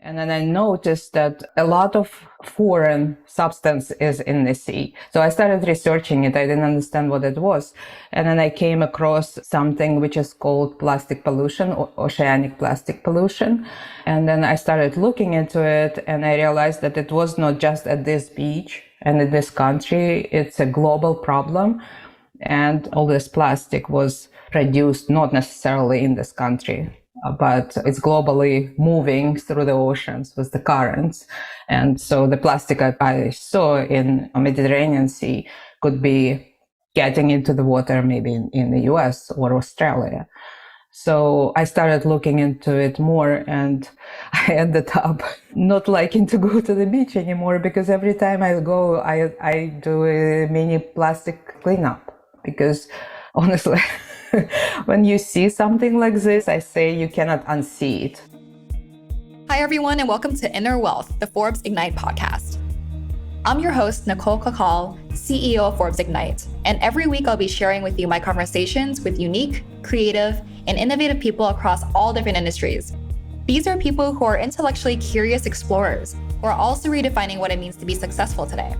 And then I noticed that a lot of foreign substance is in the sea. So I started researching it. I didn't understand what it was. And then I came across something which is called plastic pollution, or oceanic plastic pollution. And then I started looking into it, and I realized that it was not just at this beach and in this country. It's a global problem. And all this plastic was produced not necessarily in this country, but it's globally moving through the oceans with the currents. And so the plastic I saw in the Mediterranean Sea could be getting into the water maybe in the US or Australia. So I started looking into it more, and I ended up not liking to go to the beach anymore, because every time I go, I do a mini plastic cleanup. Because honestly, when you see something like this, I say you cannot unsee it. Hi, everyone, and welcome to Inner Wealth, the Forbes Ignite podcast. I'm your host, Nicole Cacal, CEO of Forbes Ignite, and every week I'll be sharing with you my conversations with unique, creative, and innovative people across all different industries. These are people who are intellectually curious explorers who are also redefining what it means to be successful today.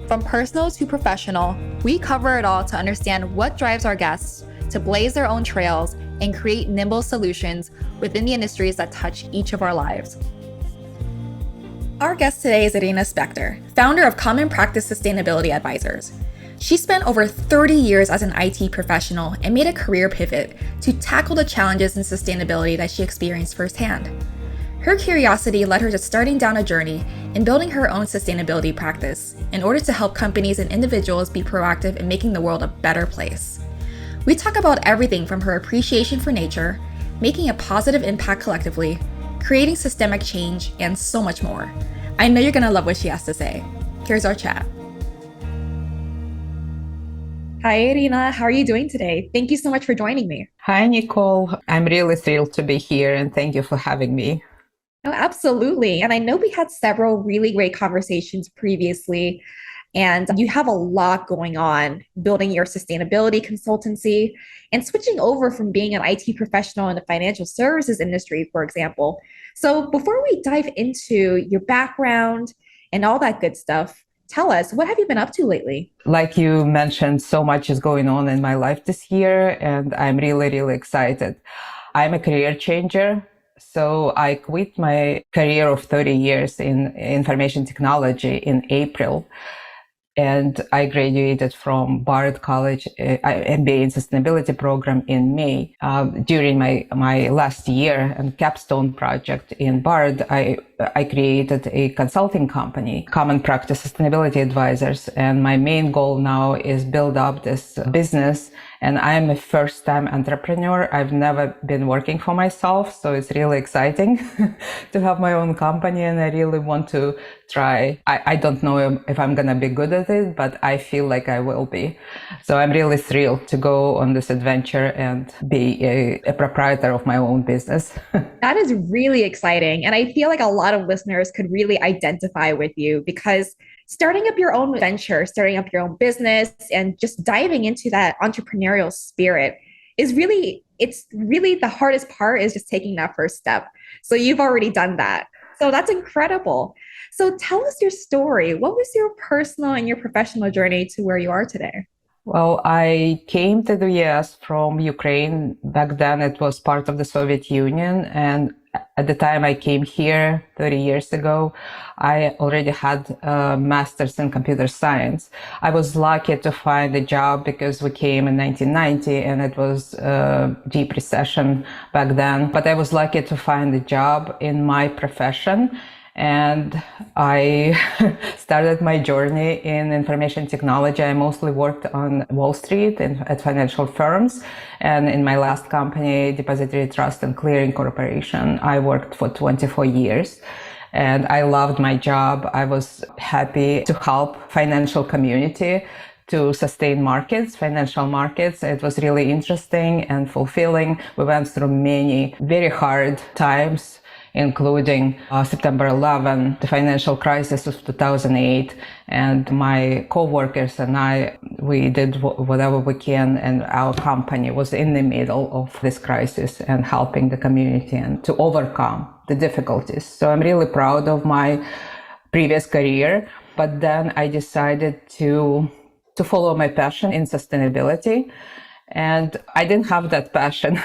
From personal to professional, we cover it all to understand what drives our guests to blaze their own trails and create nimble solutions within the industries that touch each of our lives. Our guest today is Irina Spector, founder of Common Practice Sustainability Advisors. She spent over 30 years as an IT professional and made a career pivot to tackle the challenges in sustainability that she experienced firsthand. Her curiosity led her to starting down a journey in building her own sustainability practice in order to help companies and individuals be proactive in making the world a better place. We talk about everything from her appreciation for nature, making a positive impact collectively, creating systemic change, and so much more. I know you're going to love what she has to say. Here's our chat. Hi, Irina. How are you doing today? Thank you so much for joining me. Hi, Nicole. I'm really thrilled to be here, and thank you for having me. Oh, absolutely. And I know we had several really great conversations previously, and you have a lot going on building your sustainability consultancy and switching over from being an IT professional in the financial services industry, for example. So before we dive into your background and all that good stuff, tell us, what have you been up to lately? Like you mentioned, so much is going on in my life this year, and I'm really, really excited. I'm a career changer. So I quit my career of 30 years in information technology in April. And I graduated from Bard College, MBA in Sustainability program in May. During my last year and capstone project in Bard, I created a consulting company, Common Practice Sustainability Advisors. And my main goal now is build up this business. And I'm a first-time entrepreneur. I've never been working for myself, so it's really exciting to have my own company, and I really want to try. I don't know if I'm going to be good at it, but I feel like I will be. So I'm really thrilled to go on this adventure and be a proprietor of my own business. That is really exciting. And I feel like a lot of listeners could really identify with you, because starting up your own venture, starting up your own business, and just diving into that entrepreneurial spirit is it's really the hardest part is just taking that first step. So you've already done that. So that's incredible. So tell us your story. What was your personal and your professional journey to where you are today? Well, I came to the US from Ukraine. Back then it was part of the Soviet Union, and at the time I came here 30 years ago, I already had a master's in computer science. I was lucky to find a job because we came in 1990 and it was a deep recession back then. But I was lucky to find a job in my profession. And I started my journey in information technology. I mostly worked on Wall Street at financial firms. And in my last company, Depository Trust and Clearing Corporation, I worked for 24 years. And I loved my job. I was happy to help financial community to sustain markets, financial markets. It was really interesting and fulfilling. We went through many very hard times, including September 11, the financial crisis of 2008. And my co-workers and I, we did whatever we can, and our company was in the middle of this crisis and helping the community and to overcome the difficulties. So I'm really proud of my previous career, but then I decided to follow my passion in sustainability. And I didn't have that passion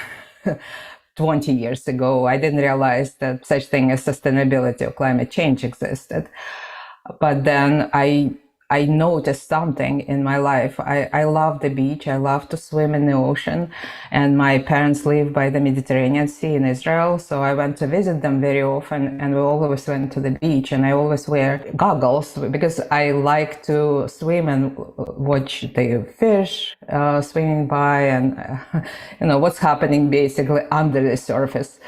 20 years ago. I didn't realize that such thing as sustainability or climate change existed. But then I noticed something in my life. I love the beach. I love to swim in the ocean. And my parents live by the Mediterranean Sea in Israel. So I went to visit them very often, and we always went to the beach. And I always wear goggles because I like to swim and watch the fish swimming by and, what's happening basically under the surface.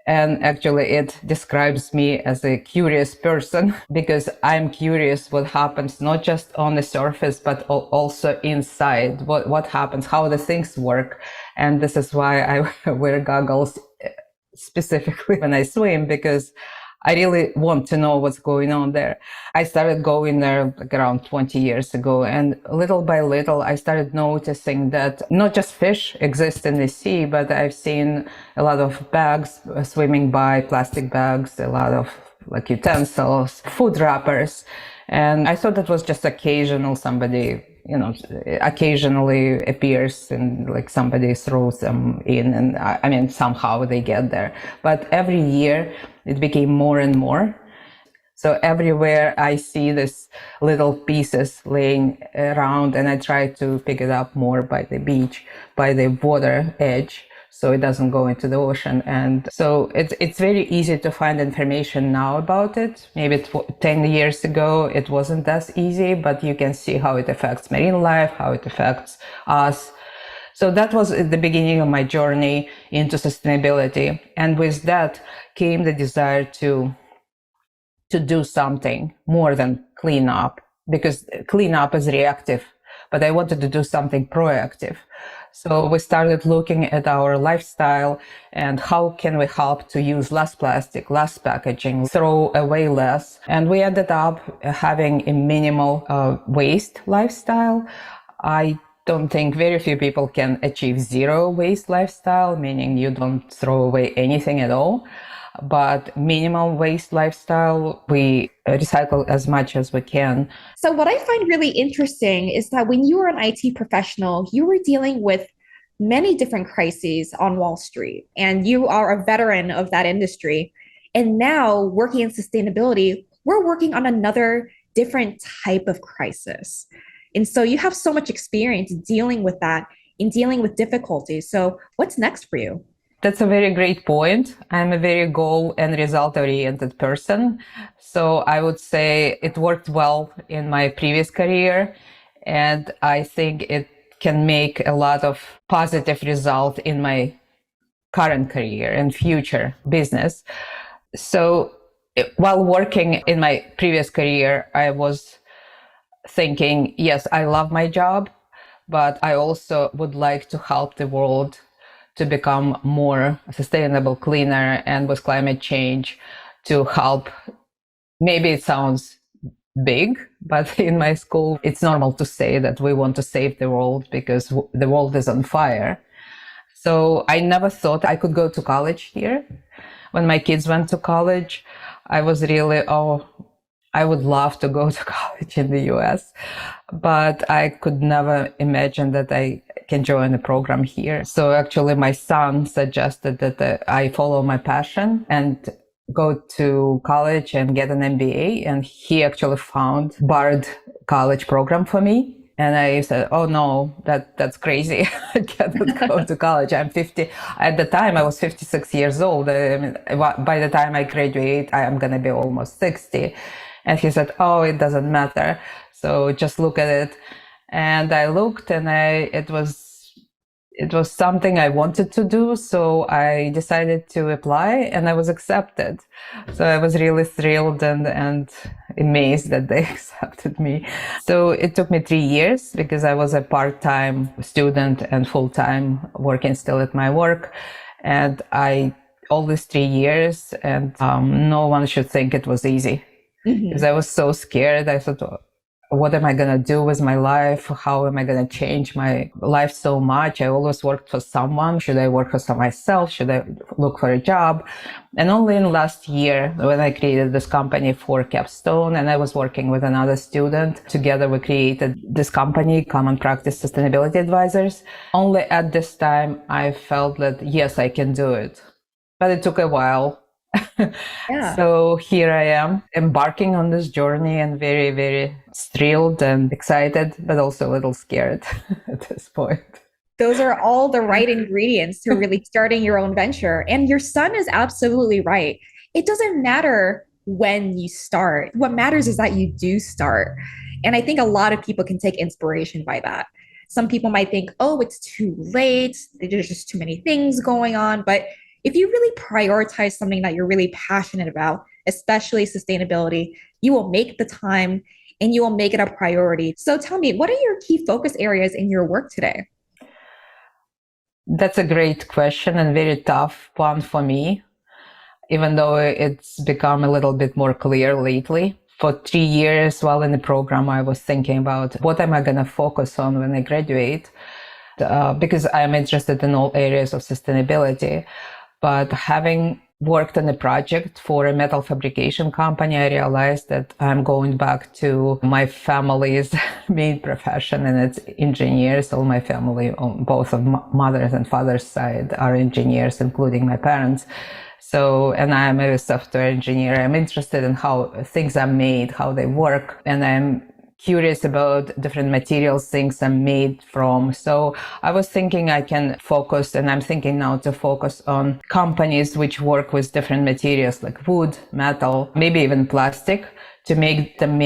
And actually, it describes me as a curious person because I'm curious what happens not just on the surface, but also inside. What happens, how the things work. And this is why I wear goggles specifically when I swim, because I really want to know what's going on there. I started going there like around 20 years ago, and little by little, I started noticing that not just fish exist in the sea, but I've seen a lot of bags swimming by, plastic bags, a lot of like utensils, food wrappers. And I thought that was just occasional, somebody, occasionally appears and like somebody throws them in, and I mean, somehow they get there. But every year it became more and more. So everywhere I see these little pieces laying around, and I try to pick it up more by the beach, by the water edge, so it doesn't go into the ocean. And so it's very easy to find information now about it. Maybe 10 years ago, it wasn't as easy, but you can see how it affects marine life, how it affects us. So that was the beginning of my journey into sustainability. And with that came the desire to do something more than clean up, because clean up is reactive, but I wanted to do something proactive. So we started looking at our lifestyle and how can we help to use less plastic, less packaging, throw away less. And we ended up having a minimal waste lifestyle. I don't think very few people can achieve zero waste lifestyle, meaning you don't throw away anything at all. But minimal waste lifestyle, we recycle as much as we can. So what I find really interesting is that when you were an IT professional, you were dealing with many different crises on Wall Street, and you are a veteran of that industry. And now working in sustainability, we're working on another different type of crisis. And so you have so much experience dealing with that, in dealing with difficulties. So what's next for you? That's a very great point. I'm a very goal and result oriented person. So I would say it worked well in my previous career. And I think it can make a lot of positive result in my current career and future business. So while working in my previous career, I was thinking, yes, I love my job, but I also would like to help the world to become more sustainable, cleaner, and with climate change to help. Maybe it sounds big, but in my school, it's normal to say that we want to save the world because the world is on fire. So I never thought I could go to college here. When my kids went to college, I was really, I would love to go to college in the US, but I could never imagine that I can join a program here. So actually my son suggested that I follow my passion and go to college and get an MBA. And he actually found Bard college program for me. And I said, oh no, that's crazy. I cannot go to college. I'm 50. At the time, I was 56 years old. I mean, by the time I graduate, I am going to be almost 60. And he said, oh, it doesn't matter. So just look at it. And I looked, and it was something I wanted to do. So I decided to apply, and I was accepted. So I was really thrilled and amazed that they accepted me. So it took me 3 years because I was a part-time student and full-time working still at my work. And all these 3 years, and no one should think it was easy because I was so scared. I thought, what am I going to do with my life? How am I going to change my life so much? I always worked for someone. Should I work for myself? Should I look for a job? And only in last year, when I created this company for Capstone, and I was working with another student, together we created this company, Common Practice Sustainability Advisors. Only at this time, I felt that, yes, I can do it. But it took a while. Yeah. So here I am embarking on this journey and very, very thrilled and excited, but also a little scared at this point. Those are all the right ingredients to really starting your own venture. And your son is absolutely right. It doesn't matter when you start. What matters is that you do start. And I think a lot of people can take inspiration by that. Some people might think, oh, it's too late. There's just too many things going on. But if you really prioritize something that you're really passionate about, especially sustainability, you will make the time and you will make it a priority. So tell me, what are your key focus areas in your work today? That's a great question and very tough one for me, even though it's become a little bit more clear lately. For 3 years while in the program, I was thinking about what am I going to focus on when I graduate, because I'm interested in all areas of sustainability. But having worked on a project for a metal fabrication company, I realized that I'm going back to my family's main profession, and it's engineers. All my family, on both of mother's and father's side, are engineers, including my parents. So, and I'm a software engineer. I'm interested in how things are made, how they work, and I'm curious about different materials things are made from. So I was thinking I can focus, and I'm thinking now to focus on companies which work with different materials like wood, metal, maybe even plastic, to make them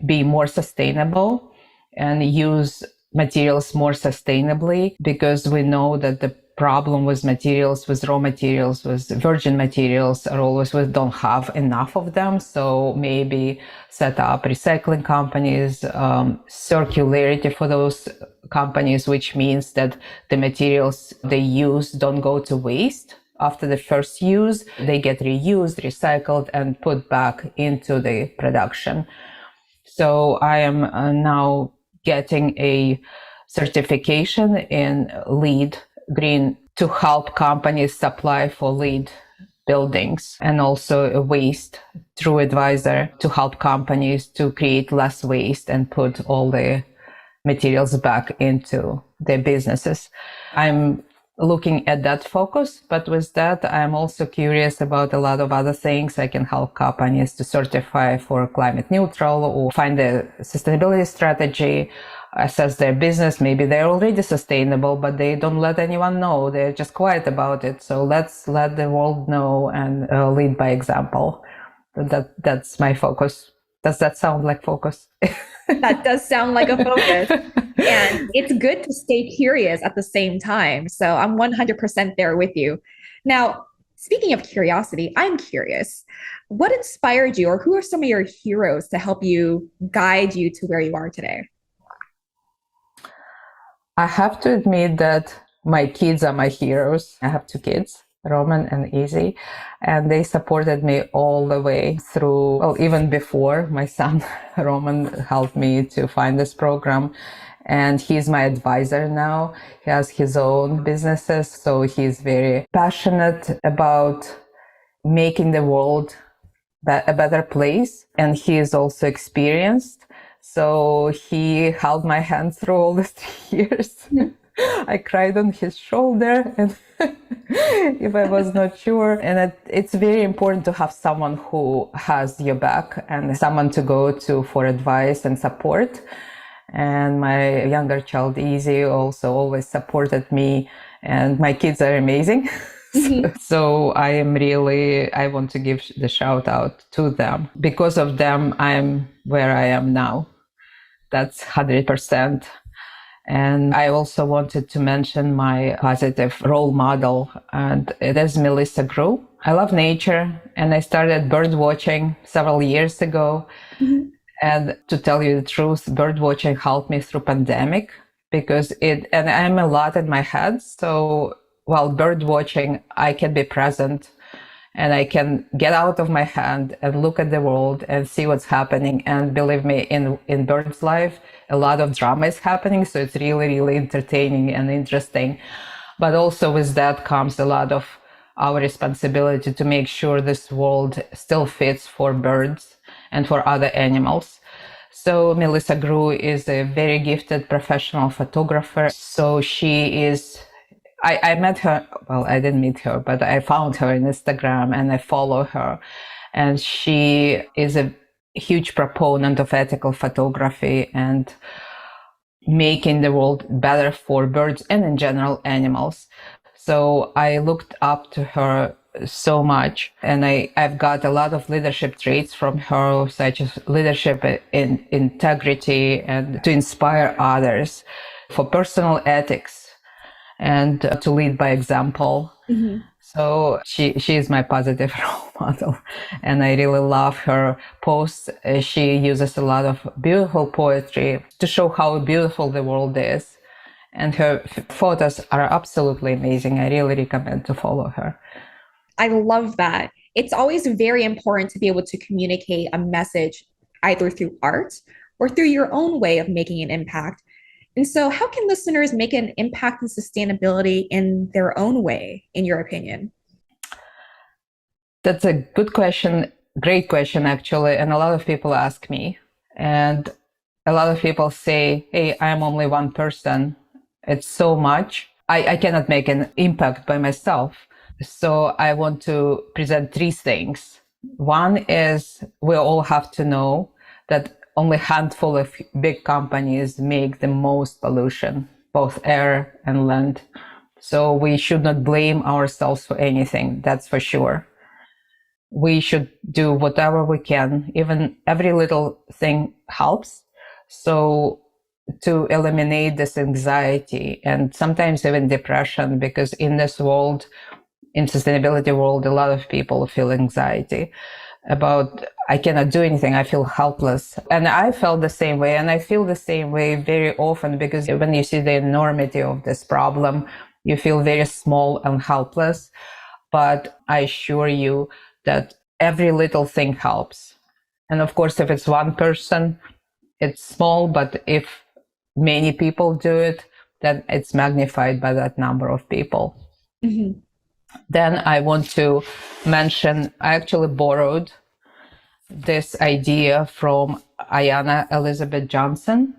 be more sustainable and use materials more sustainably, because we know that the problem with materials, with raw materials, with virgin materials are always we don't have enough of them. So maybe set up recycling companies, circularity for those companies, which means that the materials they use don't go to waste. After the first use, they get reused, recycled, and put back into the production. So I am now getting a certification in LEED Green to help companies supply for LEED buildings, and also a waste through advisor to help companies to create less waste and put all the materials back into their businesses. I'm looking at that focus, but with that, I'm also curious about a lot of other things. I can help companies to certify for climate neutral or find a sustainability strategy, assess their business. Maybe they're already sustainable, but they don't let anyone know. They're just quiet about it. So let's let the world know and lead by example. That's my focus. Does that sound like focus? That does sound like a focus. And it's good to stay curious at the same time. So I'm 100% there with you. Now, speaking of curiosity, I'm curious. What inspired you, or who are some of your heroes to help you guide you to where you are today? I have to admit that my kids are my heroes. I have 2 kids, Roman and Izzy, and they supported me all the way through, well, even before my son, Roman, helped me to find this program. And he's my advisor now. He has his own businesses, so he's very passionate about making the world a better place. And he is also experienced. So he held my hand through all these 3 years. I cried on his shoulder and if I was not sure. And it's very important to have someone who has your back and someone to go to for advice and support. And my younger child, Izzy, also always supported me. And my kids are amazing. So I want to give the shout out to them. Because of them, I'm where I am now. That's 100%. And I also wanted to mention my positive role model, and it is Melissa Grew. I love nature, and I started bird watching several years ago. Mhm. And to tell you the truth, bird watching helped me through pandemic because and I'm a lot in my head. So while bird watching, I can be present and I can get out of my head and look at the world and see what's happening. And believe me, in bird's life, a lot of drama is happening. So it's really, really entertaining and interesting. But also with that comes a lot of our responsibility to make sure this world still fits for birds and for other animals. So Melissa Grew is a very gifted professional photographer. So she is, I met her, well, I didn't meet her, but I found her on Instagram and I follow her. And she is a huge proponent of ethical photography and making the world better for birds and in general animals. So I looked up to her so much, and I've got a lot of leadership traits from her, such as leadership in integrity and to inspire others, for personal ethics and to lead by example. Mm-hmm. So she is my positive role model, and I really love her posts. She uses a lot of beautiful poetry to show how beautiful the world is, and her photos are absolutely amazing. I really recommend to follow her. I love that. It's always very important to be able to communicate a message either through art or through your own way of making an impact. And so, how can listeners make an impact in sustainability in their own way, in your opinion? That's a good question. Great question, actually. And a lot of people ask me. And a lot of people say, hey, I'm only one person. It's so much. I cannot make an impact by myself. So I want to present three things. One is we all have to know that only a handful of big companies make the most pollution, both air and land. So we should not blame ourselves for anything, that's for sure. We should do whatever we can, even every little thing helps. So to eliminate this anxiety and sometimes even depression, because in this world, in sustainability world, a lot of people feel anxiety about, I cannot do anything, I feel helpless. And I felt the same way, and I feel the same way very often, because when you see the enormity of this problem, you feel very small and helpless. But I assure you that every little thing helps. And of course, if it's one person, it's small, but if many people do it, then it's magnified by that number of people. Mm-hmm. Then I want to mention, I actually borrowed this idea from Ayanna Elizabeth Johnson.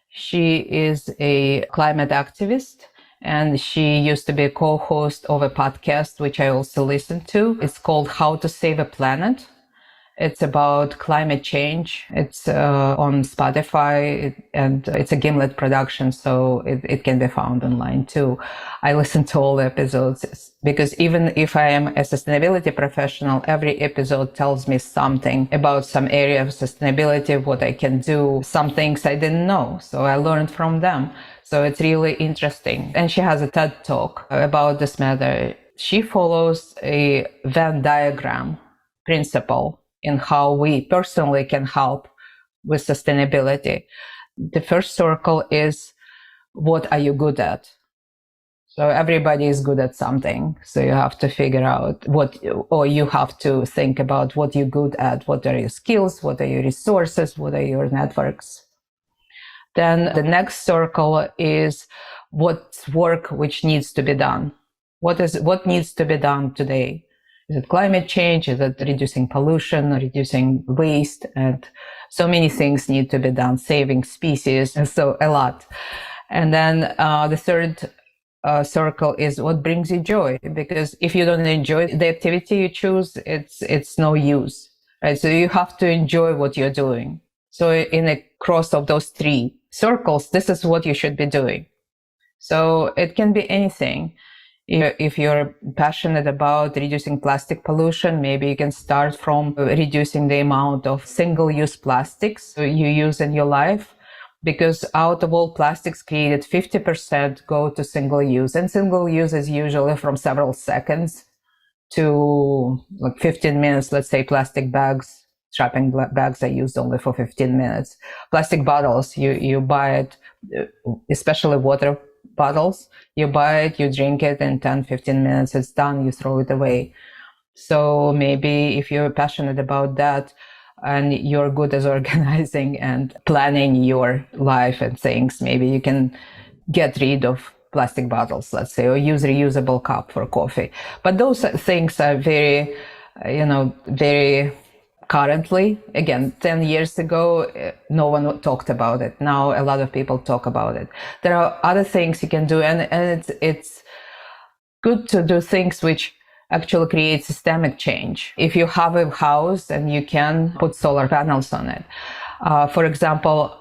She is a climate activist, and she used to be a co-host of a podcast, which I also listen to. It's called How to Save a Planet. It's about climate change. It's on Spotify, and it's a Gimlet production, so it can be found online too. I listen to all the episodes because even if I am a sustainability professional, every episode tells me something about some area of sustainability, what I can do, some things I didn't know. So I learned from them. So it's really interesting. And she has a TED talk about this matter. She follows a Venn diagram principle in how we personally can help with sustainability. The first circle is, what are you good at? So everybody is good at something. So you have to figure out or you have to think about what you're good at. What are your skills? What are your resources? What are your networks? Then the next circle is what's work which needs to be done. What needs to be done today? Is it climate change? Is it reducing pollution, reducing waste? And so many things need to be done, saving species, and so a lot. And then the third circle is what brings you joy, because if you don't enjoy the activity you choose, it's no use, right? So you have to enjoy what you're doing. So in a cross of those three circles, this is what you should be doing. So it can be anything. If you're passionate about reducing plastic pollution, maybe you can start from reducing the amount of single-use plastics you use in your life, because out of all plastics created, 50% go to single-use, and single-use is usually from several seconds to like 15 minutes, let's say plastic bags, shopping bags are used only for 15 minutes. Plastic bottles, you buy it, especially water bottles, you buy it, you drink it in 10, 15 minutes, it's done, you throw it away. So maybe if you're passionate about that and you're good at organizing and planning your life and things, maybe you can get rid of plastic bottles, let's say, or use reusable cup for coffee. But those things are very, very currently. Again, 10 years ago, no one talked about it. Now a lot of people talk about it. There are other things you can do, and it's good to do things which actually create systemic change. If you have a house and you can put solar panels on it. For example,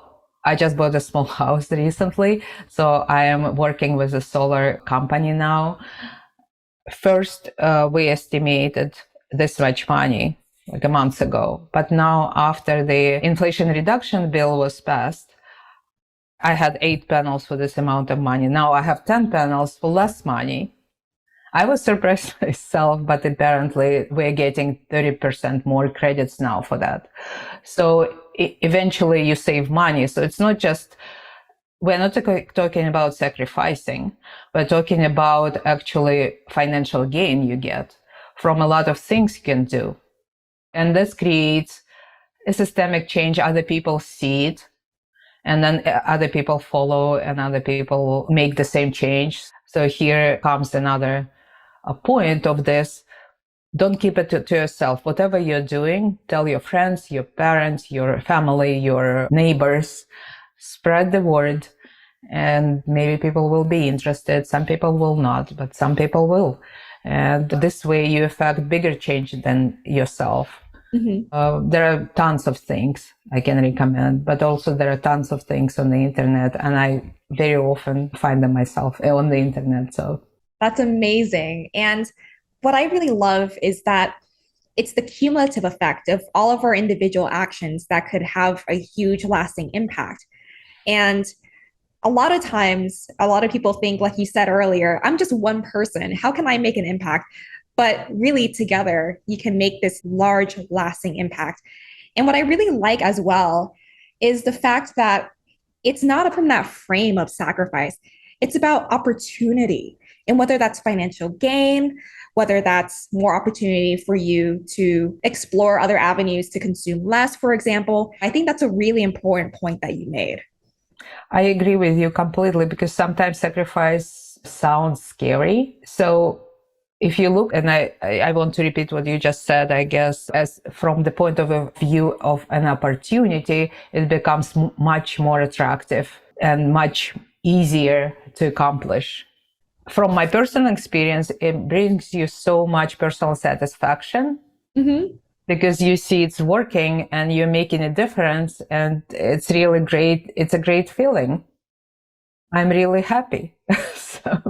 I just bought a small house recently, so I am working with a solar company now. First, we estimated this much money like a month ago, but now after the Inflation Reduction Bill was passed, I had 8 panels for this amount of money. Now I have 10 panels for less money. I was surprised myself, but apparently we're getting 30% more credits now for that. So eventually you save money. So it's not just, we're not talking about sacrificing, we're talking about actually financial gain you get from a lot of things you can do. And this creates a systemic change. Other people see it, and then other people follow, and other people make the same change. So here comes another point of this. Don't keep it to yourself. Whatever you're doing, tell your friends, your parents, your family, your neighbors, spread the word, and maybe people will be interested. Some people will not, but some people will. And this way you affect bigger change than yourself. Mm-hmm. There are tons of things I can recommend, but also there are tons of things on the internet, and I very often find them myself on the internet. So that's amazing. And what I really love is that it's the cumulative effect of all of our individual actions that could have a huge lasting impact. And a lot of times, a lot of people think, like you said earlier, I'm just one person. How can I make an impact? But really together, you can make this large lasting impact. And what I really like as well is the fact that it's not from that frame of sacrifice. It's about opportunity. And whether that's financial gain, whether that's more opportunity for you to explore other avenues to consume less, for example, I think that's a really important point that you made. I agree with you completely, because sometimes sacrifice sounds scary. So if you look, and I want to repeat what you just said, I guess, as from the point of view of an opportunity, it becomes much more attractive and much easier to accomplish. From my personal experience, it brings you so much personal satisfaction. Mm-hmm. Because you see it's working and you're making a difference, and it's really great. It's a great feeling. I'm really happy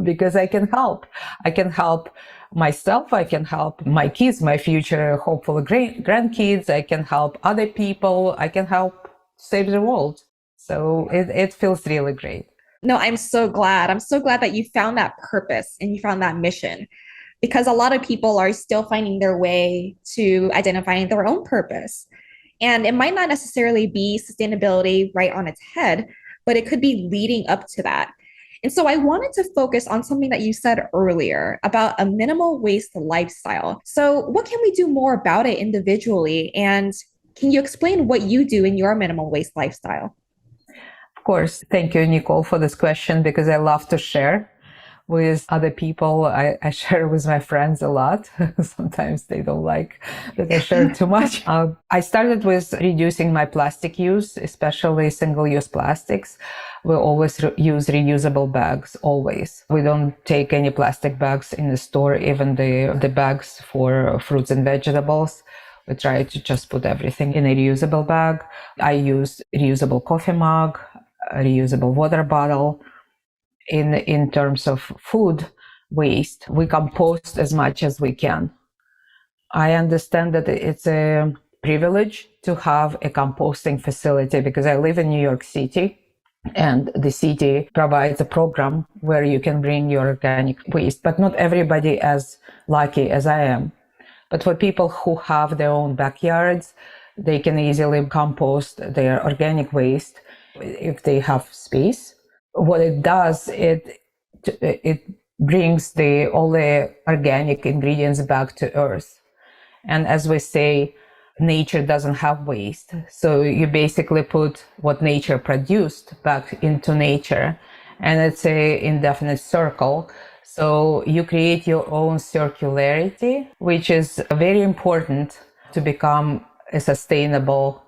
because I can help. I can help myself. I can help my kids, my future, hopefully grandkids. I can help other people. I can help save the world. So it feels really great. No, I'm so glad. I'm so glad that you found that purpose and you found that mission, because a lot of people are still finding their way to identifying their own purpose. And it might not necessarily be sustainability right on its head, but it could be leading up to that. And so I wanted to focus on something that you said earlier about a minimal waste lifestyle. So what can we do more about it individually? And can you explain what you do in your minimal waste lifestyle? Of course. Thank you, Nicole, for this question, because I love to share with other people. I share with my friends a lot. Sometimes they don't like that I share too much. I started with reducing my plastic use, especially single-use plastics. We always use reusable bags, always. We don't take any plastic bags in the store, even the bags for fruits and vegetables. We try to just put everything in a reusable bag. I use reusable coffee mug, a reusable water bottle. In terms of food waste, we compost as much as we can. I understand that it's a privilege to have a composting facility because I live in New York City. And the city provides a program where you can bring your organic waste, but not everybody as lucky as I am. But for people who have their own backyards, they can easily compost their organic waste if they have space. What it does, it brings all the organic ingredients back to earth. And as we say, nature doesn't have waste. So you basically put what nature produced back into nature, and it's a indefinite circle. So you create your own circularity, which is very important to become a sustainable.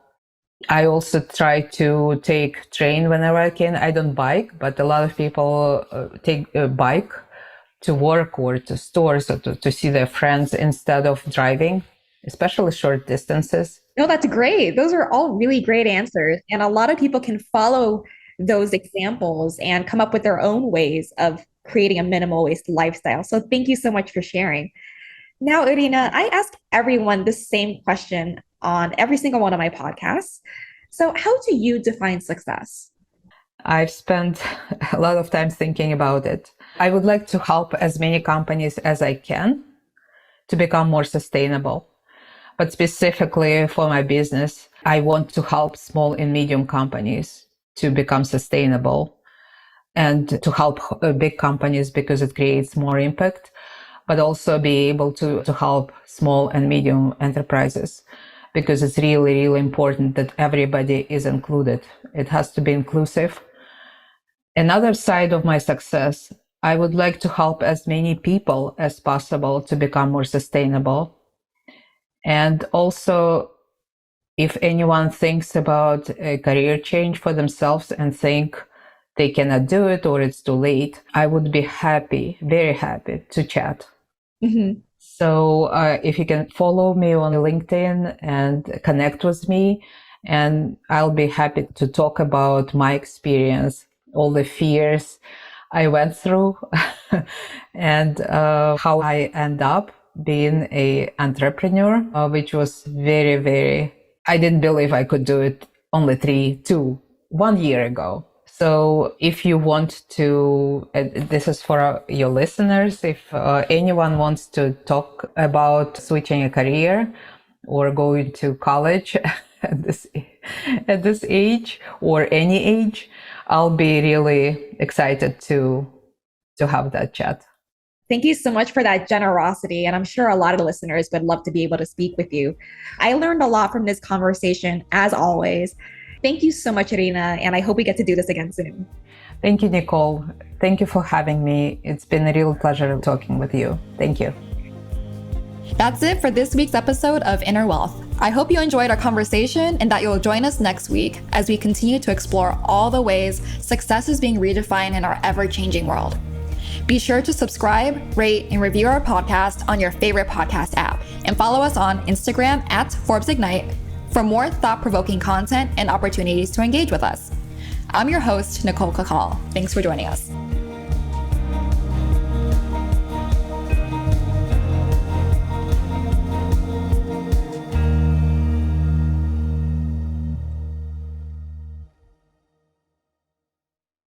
I also try to take train whenever I can. I don't bike, but a lot of people take a bike to work or to stores or to see their friends instead of driving, especially short distances. No, that's great. Those are all really great answers. And a lot of people can follow those examples and come up with their own ways of creating a minimal waste lifestyle. So thank you so much for sharing. Now, Irina, I ask everyone the same question on every single one of my podcasts. So how do you define success? I've spent a lot of time thinking about it. I would like to help as many companies as I can to become more sustainable. But specifically for my business, I want to help small and medium companies to become sustainable, and to help big companies because it creates more impact, but also be able to help small and medium enterprises because it's really, really important that everybody is included. It has to be inclusive. Another side of my success, I would like to help as many people as possible to become more sustainable. And also, if anyone thinks about a career change for themselves and think they cannot do it or it's too late, I would be happy, very happy to chat. Mm-hmm. So if you can follow me on LinkedIn and connect with me, and I'll be happy to talk about my experience, all the fears I went through, and how I end up being an entrepreneur, which was very, very, I didn't believe I could do it only 1 year ago. So if you want to, this is for your listeners, if anyone wants to talk about switching a career or going to college at this age or any age, I'll be really excited to have that chat. Thank you so much for that generosity. And I'm sure a lot of the listeners would love to be able to speak with you. I learned a lot from this conversation, as always. Thank you so much, Irina, and I hope we get to do this again soon. Thank you, Nicole. Thank you for having me. It's been a real pleasure talking with you. Thank you. That's it for this week's episode of Inner Wealth. I hope you enjoyed our conversation and that you'll join us next week as we continue to explore all the ways success is being redefined in our ever-changing world. Be sure to subscribe, rate, and review our podcast on your favorite podcast app, and follow us on Instagram at Forbes Ignite for more thought-provoking content and opportunities to engage with us. I'm your host, Nicole Cacal. Thanks for joining us.